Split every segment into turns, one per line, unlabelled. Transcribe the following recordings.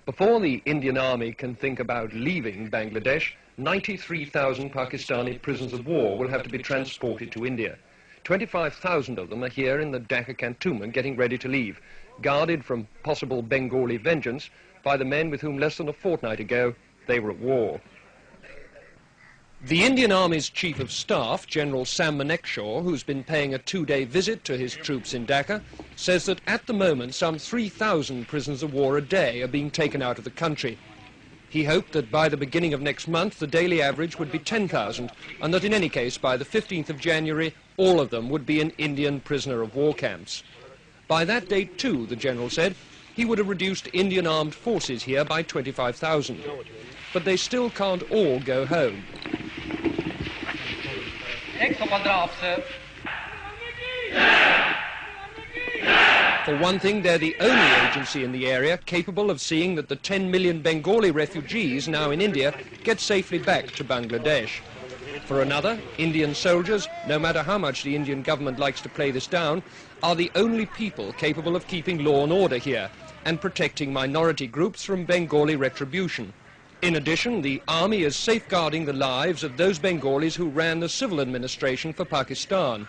Before the Indian Army can think about leaving Bangladesh, 93,000 Pakistani prisoners of war will have to be transported to India. 25,000 of them are here in the Dhaka cantonment getting ready to leave, guarded from possible Bengali vengeance by the men with whom less than a fortnight ago they were at war. The Indian Army's Chief of Staff, General Sam Manekshaw, who's been paying a two-day visit to his troops in Dhaka, says that at the moment some 3,000 prisoners of war a day are being taken out of the country. He hoped that by the beginning of next month the daily average would be 10,000 and that in any case by the 15th of January all of them would be in Indian prisoner of war camps. By that date too, the General said, he would have reduced Indian armed forces here by 25,000. But they still can't all go home. For one thing, they're the only agency in the area capable of seeing that the 10 million Bengali refugees now in India get safely back to Bangladesh. For another, Indian soldiers, no matter how much the Indian government likes to play this down, are the only people capable of keeping law and order here and protecting minority groups from Bengali retribution. In addition, the army is safeguarding the lives of those Bengalis who ran the civil administration for Pakistan.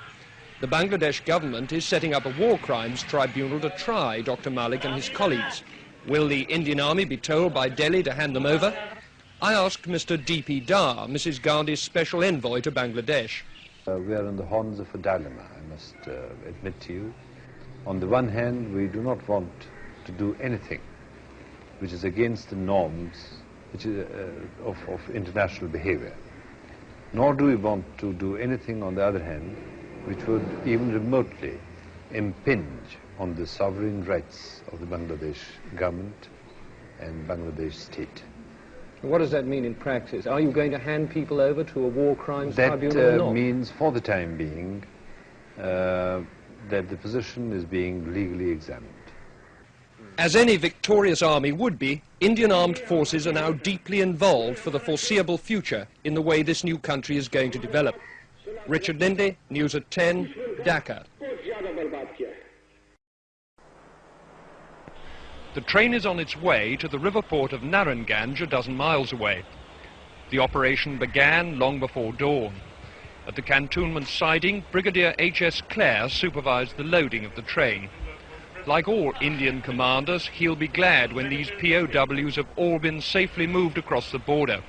The Bangladesh government is setting up a war crimes tribunal to try Dr. Malik and his colleagues. Will the Indian Army be told by Delhi to hand them over? I asked Mr. D.P. Dar, Mrs. Gandhi's special envoy to Bangladesh.
We are on the horns of a dilemma, I must admit to you. On the one hand, we do not want to do anything which is against the norms of international behavior. Nor do we want to do anything, on the other hand, which would even remotely impinge on the sovereign rights of the Bangladesh government and Bangladesh state.
What does that mean in practice? Are you going to hand people over to a war crimes tribunal or not?
That means, for the time being, that the position is being legally examined.
As any victorious army would be, Indian armed forces are now deeply involved for the foreseeable future in the way this new country is going to develop. Richard Lindley, News at 10, Dhaka. The train is on its way to the river port of Narayanganj, a dozen miles away. The operation began long before dawn. At the cantonment siding, Brigadier H.S. Clare supervised the loading of the train. Like all Indian commanders, he'll be glad when these POWs have all been safely moved across the border.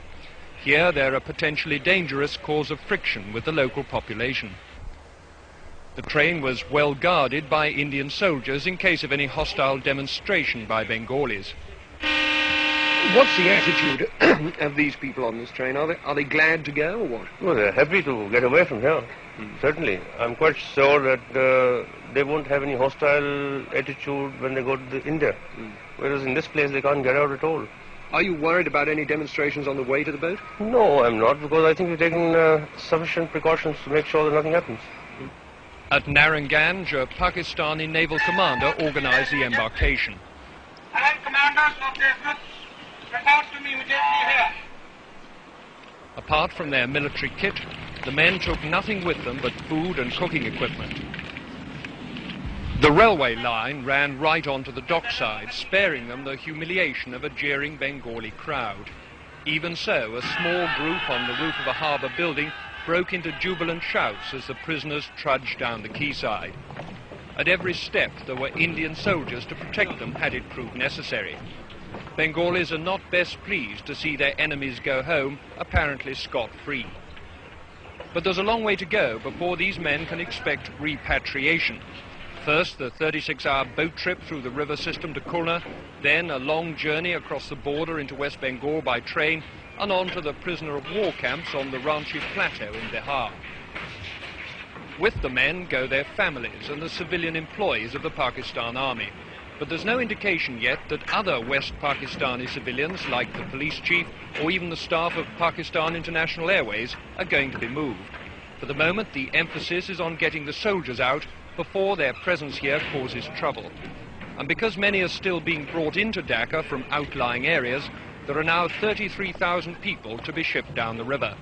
Here they're a potentially dangerous cause of friction with the local population. The train was well guarded by Indian soldiers in case of any hostile demonstration by Bengalis. What's the attitude of these people on this train? Are they glad to go or what?
No, they're happy to get away from here. Certainly. I'm quite sure that they won't have any hostile attitude when they go to India. Whereas in this place they can't get out at all.
Are you worried about any demonstrations on the way to the boat?
No, I'm not, because I think we've taken sufficient precautions to make sure that nothing happens.
At Narayanganj, a Pakistani naval commander organized the embarkation.
All commanders of the group, report to me immediately here.
Apart from their military kit, the men took nothing with them but food and cooking equipment. The railway line ran right onto the dockside, sparing them the humiliation of a jeering Bengali crowd. Even so, a small group on the roof of a harbour building broke into jubilant shouts as the prisoners trudged down the quayside. At every step there were Indian soldiers to protect them had it proved necessary. Bengalis are not best pleased to see their enemies go home apparently scot-free. But there's a long way to go before these men can expect repatriation. First, the 36-hour boat trip through the river system to Khulna, then a long journey across the border into West Bengal by train and on to the prisoner of war camps on the Ranchi Plateau in Bihar. With the men go their families and the civilian employees of the Pakistan Army. But there's no indication yet that other West Pakistani civilians, like the police chief or even the staff of Pakistan International Airways, are going to be moved. For the moment, the emphasis is on getting the soldiers out before their presence here causes trouble. And because many are still being brought into Dhaka from outlying areas, there are now 33,000 people to be shipped down the river.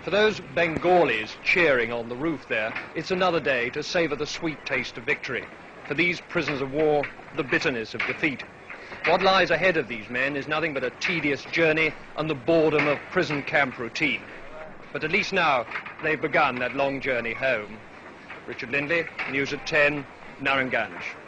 For those Bengalis cheering on the roof there, it's another day to savour the sweet taste of victory. For these prisoners of war, the bitterness of defeat. What lies ahead of these men is nothing but a tedious journey and the boredom of prison camp routine. But at least now they've begun that long journey home. Richard Lindley, News at 10, Narayanganj.